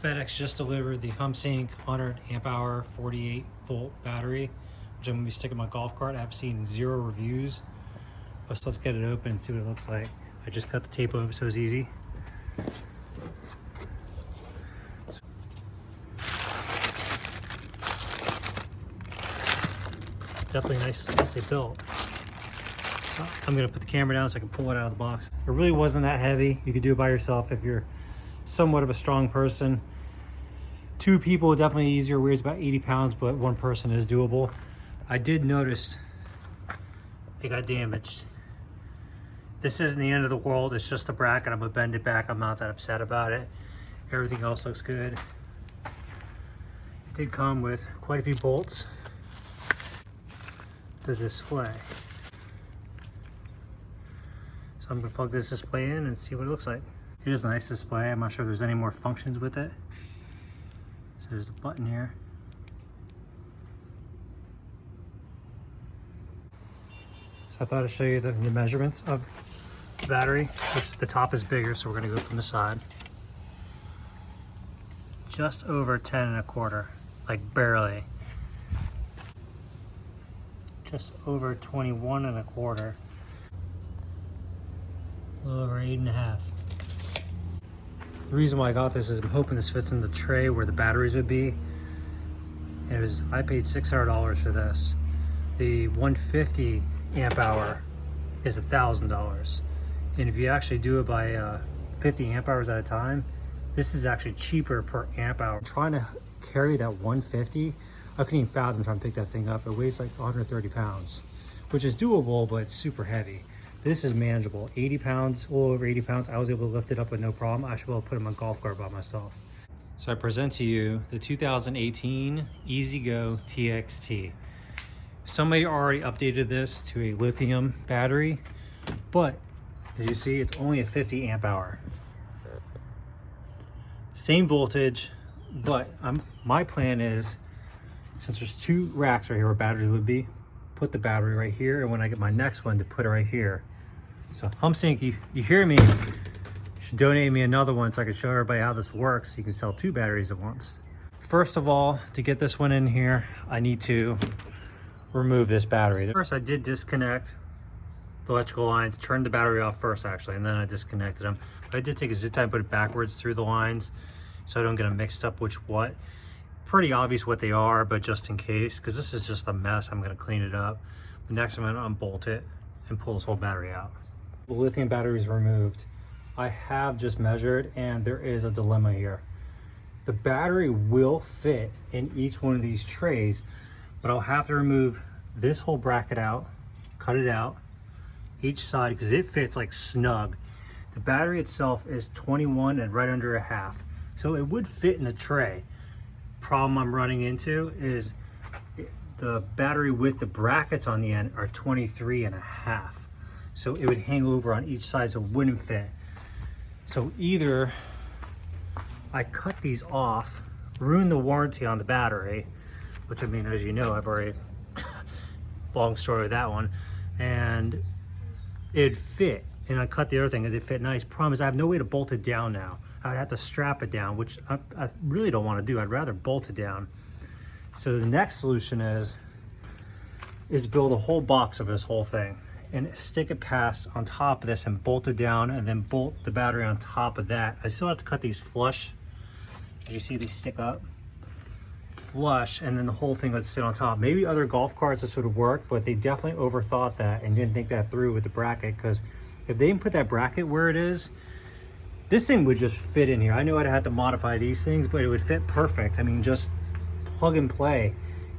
FedEx just delivered the Humsienk 100ah 48 volt battery, which I'm going to be sticking in my golf cart. I've seen 0 reviews, but let's get it open and see what it looks like. I just cut the tape over so it's easy. Definitely nicely built. So I'm going to put the camera down so I can pull it out of the box. It really wasn't that heavy. You could do it by yourself if you're somewhat of a strong person. 2 people definitely easier. Weighs about 80 pounds, but 1 person is doable. I did notice it got damaged. This isn't the end of the world. It's just a bracket. I'm gonna bend it back. I'm not that upset about it. Everything else looks good. It did come with quite a few bolts. The display. So I'm gonna plug this display in and see what it looks like. It is a nice display. I'm not sure if there's any more functions with it. So there's a button here. So I thought I'd show you the measurements of the battery, which the top is bigger, so we're gonna go from the side. Just over 10 1/4, like barely. Just over 21 1/4. A little over 8 1/2. The reason why I got this is I'm hoping this fits in the tray where the batteries would be. And I paid $600 for this. The 150 amp hour is $1,000. And if you actually do it by 50 amp hours at a time, this is actually cheaper per amp hour. Trying to carry that 150, I couldn't even fathom trying to pick that thing up. It weighs like 130 pounds, which is doable, but it's super heavy. This is manageable. 80 pounds, a little over 80 pounds. I was able to lift it up with no problem. I should be able to put it in my golf cart by myself. So I present to you the 2018 EasyGo TXT. Somebody already updated this to a lithium battery, but as you see, it's only a 50 amp hour. Same voltage, but my plan is, since there's 2 racks right here where batteries would be, put the battery right here, and when I get my next one, to put it right here. So Humsienk, you hear me? You should donate me another one so I can show everybody how this works. You can sell 2 batteries at once. First of all, to get this one in here, I need to remove this battery. First, I did disconnect the electrical lines, turned the battery off first actually, and then I disconnected them. But I did take a zip tie and put it backwards through the lines so I don't get them mixed up which what. Pretty obvious what they are, but just in case, because this is just a mess, I'm gonna clean it up. But next I'm gonna unbolt it and pull this whole battery out. The lithium battery is removed. I have just measured and there is a dilemma here. The battery will fit in each one of these trays, but I'll have to remove this whole bracket out, cut it out, each side, because it fits like snug. The battery itself is 21 and right under a half, so it would fit in the tray. Problem I'm running into is the battery with the brackets on the end are 23 1/2. So it would hang over on each side, so it wouldn't fit. So either I cut these off, ruin the warranty on the battery, which I mean, as you know, I've already, long story with that one, and it'd fit. And I cut the other thing, and it fit nice. Problem is I have no way to bolt it down now. I'd have to strap it down, which I really don't want to do. I'd rather bolt it down. So the next solution is build a whole box of this whole thing and stick it past on top of this and bolt it down, and then bolt the battery on top of that. I still have to cut these flush. As you see, these stick up flush, and then the whole thing would sit on top. Maybe other golf carts this would work, but they definitely overthought that and didn't think that through with the bracket, because if they didn't put that bracket where it is, this thing would just fit in here. I know I'd have to modify these things, but it would fit perfect. I mean, just plug and play.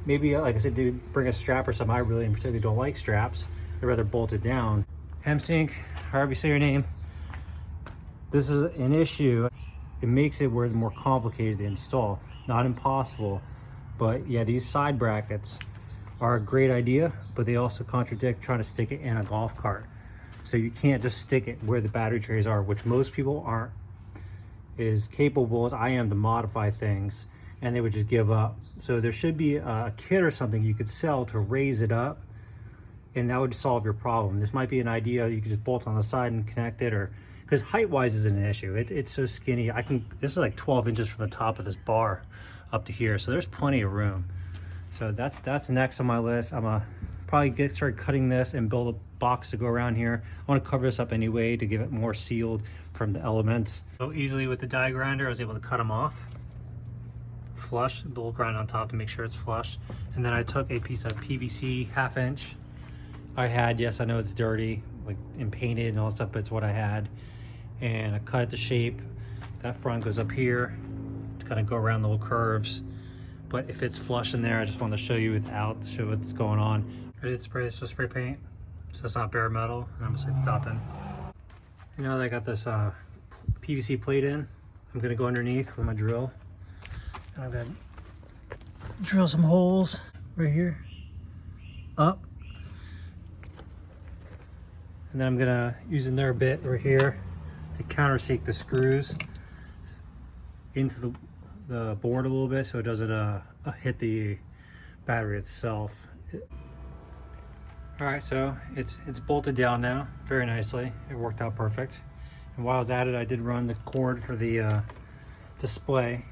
Maybe, like I said, to bring a strap or something. I really particularly don't like straps. I'd rather bolt it down. Humsienk, however you say your name, this is an issue. It makes it where it's more complicated to install. Not impossible, but yeah, these side brackets are a great idea, but they also contradict trying to stick it in a golf cart. So you can't just stick it where the battery trays are, which most people aren't as capable as I am to modify things, and they would just give up. So there should be a kit or something you could sell to raise it up, and that would solve your problem. This might be an idea. You could just bolt on the side and connect it, or because height wise isn't an issue. It's so skinny. This is like 12 inches from the top of this bar up to here, so there's plenty of room. So that's next on my list. I'm gonna probably start cutting this and build a box to go around here. I want to cover this up anyway to give it more sealed from the elements. So easily with the die grinder, I was able to cut them off flush, bolt grind on top to make sure it's flush. And then I took a piece of PVC 1/2 inch I had. Yes, I know it's dirty, like and painted and all that stuff, but it's what I had. And I cut it to shape. That front goes up here to kind of go around the little curves. But if it's flush in there, I just wanted to show you without, to show what's going on. I did spray this with spray paint, so it's not bare metal, and I'm gonna stick the top in. You know, I got this PVC plate in. I'm gonna go underneath with my drill. And I'm gonna drill some holes right here, up. And then I'm gonna use another bit right here to countersink the screws into the board a little bit so it doesn't hit the battery itself. All right, so it's bolted down now very nicely. It worked out perfect. And while I was at it, I did run the cord for the display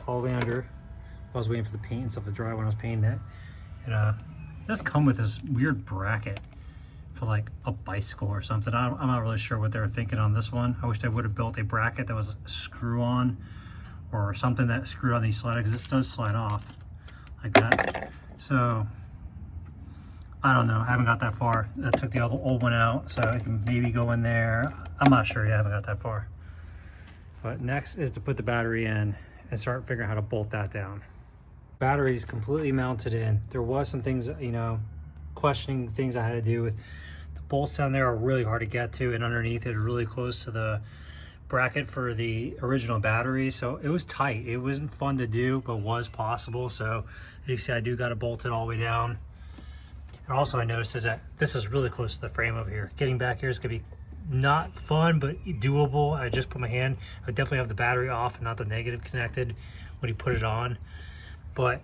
all the way under. I was waiting for the paint and stuff to dry when I was painting it. And it does come with this weird bracket for like a bicycle or something. I'm not really sure what they were thinking on this one. I wish they would have built a bracket that was a screw on or something that screwed on these sliders, because this does slide off like that. So I don't know, I haven't got that far. I took the old one out, so I can maybe go in there. I'm not sure yet, I haven't got that far. But next is to put the battery in and start figuring out how to bolt that down. Battery is completely mounted in. There was some things, you know, questioning things I had to do with the bolts down there are really hard to get to, and underneath is really close to the bracket for the original battery, so it was tight. It wasn't fun to do, but was possible. So as you can see, I do got to bolt it all the way down. And also I noticed is that this is really close to the frame over here. Getting back here is gonna be not fun, but doable. I just put my hand, I would definitely have the battery off and not the negative connected when you put it on. But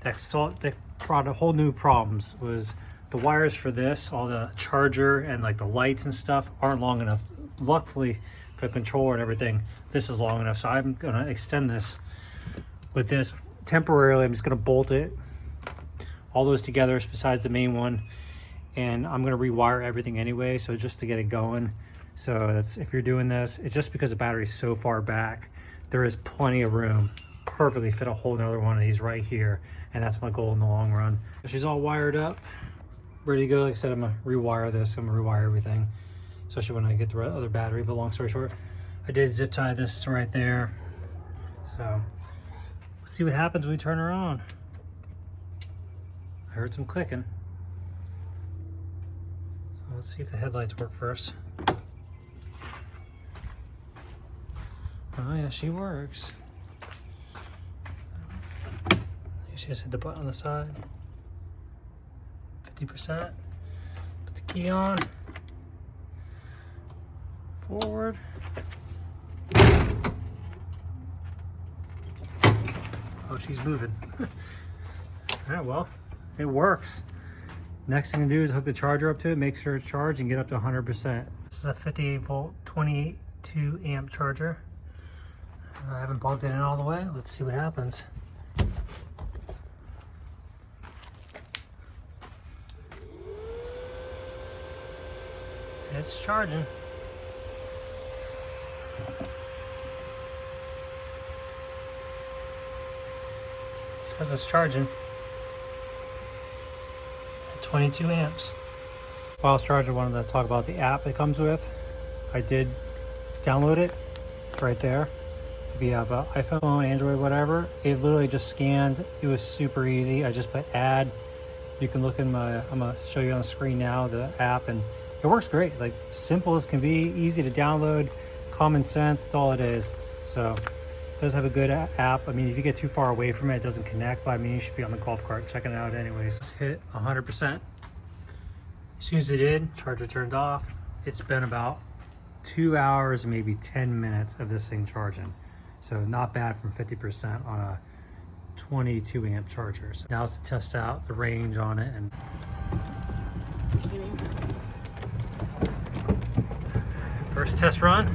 that brought a whole new problems. Was the wires for this, all the charger and like the lights and stuff aren't long enough. Luckily for the controller and everything, this is long enough. So I'm gonna extend this with this temporarily. I'm just gonna bolt it, all those together besides the main one. And I'm gonna rewire everything anyway, so just to get it going. So that's, if you're doing this, it's just because the battery's so far back, there is plenty of room. Perfectly fit a whole nother one of these right here. And that's my goal in the long run. She's all wired up, ready to go. Like I said, I'm gonna rewire this. I'm gonna rewire everything, especially when I get the other battery. But long story short, I did zip tie this to right there. So let's see what happens when we turn her on. I heard some clicking. So let's see if the headlights work first. Oh yeah, she works. She just hit the button on the side. 50%. Put the key on. Forward. Oh, she's moving. All right, well, it works. Next thing to do is hook the charger up to it, make sure it's charged, and get up to 100%. This is a 58 volt, 22 amp charger. I haven't plugged it in all the way. Let's see what happens. It's charging. It says it's charging at 22 amps. While I was charging, I wanted to talk about the app it comes with. I did download it. It's right there. If you have an iPhone, Android, whatever, it literally just scanned. It was super easy. I just put add. You can look in my, I'm gonna show you on the screen now, the app, and it works great. Like, simple as can be, easy to download, common sense, that's all it is. So it does have a good app. I mean, if you get too far away from it, it doesn't connect, but I mean, you should be on the golf cart checking it out anyways. Let's hit 100%. As soon as it did, charger turned off. It's been about 2 hours, maybe 10 minutes of this thing charging. So not bad from 50% on a 22 amp charger. So now it's to test out the range on it. And First test run.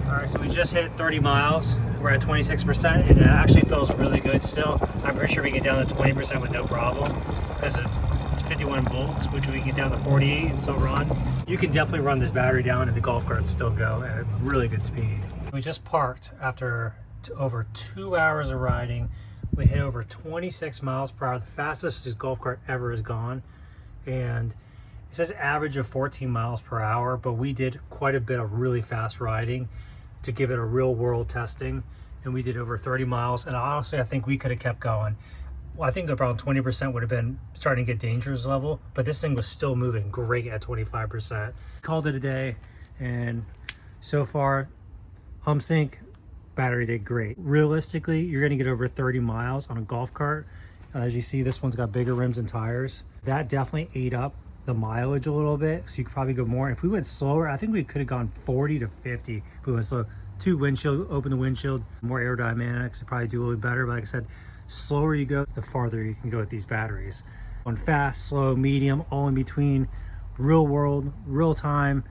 All right, so we just hit 30 miles. We're at 26%, and it actually feels really good still. I'm pretty sure we can get down to 20% with no problem, because it's 51 volts, which we can get down to 48 and still run. You can definitely run this battery down and the golf cart still go at a really good speed. We just parked after over 2 hours of riding. We hit over 26 miles per hour, the fastest this golf cart ever has gone. And it says average of 14 miles per hour, but we did quite a bit of really fast riding to give it a real world testing. And we did over 30 miles. And honestly, I think we could have kept going. Well, I think around 20% would have been starting to get dangerous level, but this thing was still moving great at 25%. Called it a day, and so far, Humsienk battery did great. Realistically, you're gonna get over 30 miles on a golf cart. As you see, this one's got bigger rims and tires. That definitely ate up the mileage a little bit, so you could probably go more. If we went slower, I think we could have gone 40 to 50 if we went slow. Two windshield, open the windshield, more aerodynamics, it'd probably do a little better, but like I said, slower you go, the farther you can go with these batteries. On fast, slow, medium, all in between, real world, real time,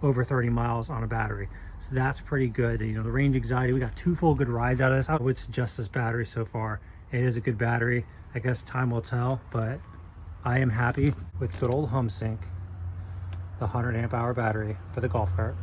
over 30 miles on a battery. So that's pretty good. You know, the range anxiety, we got 2 full good rides out of this. I would suggest this battery so far. It is a good battery. I guess time will tell, but I am happy with good old Humsienk, the 100 amp hour battery for the golf cart.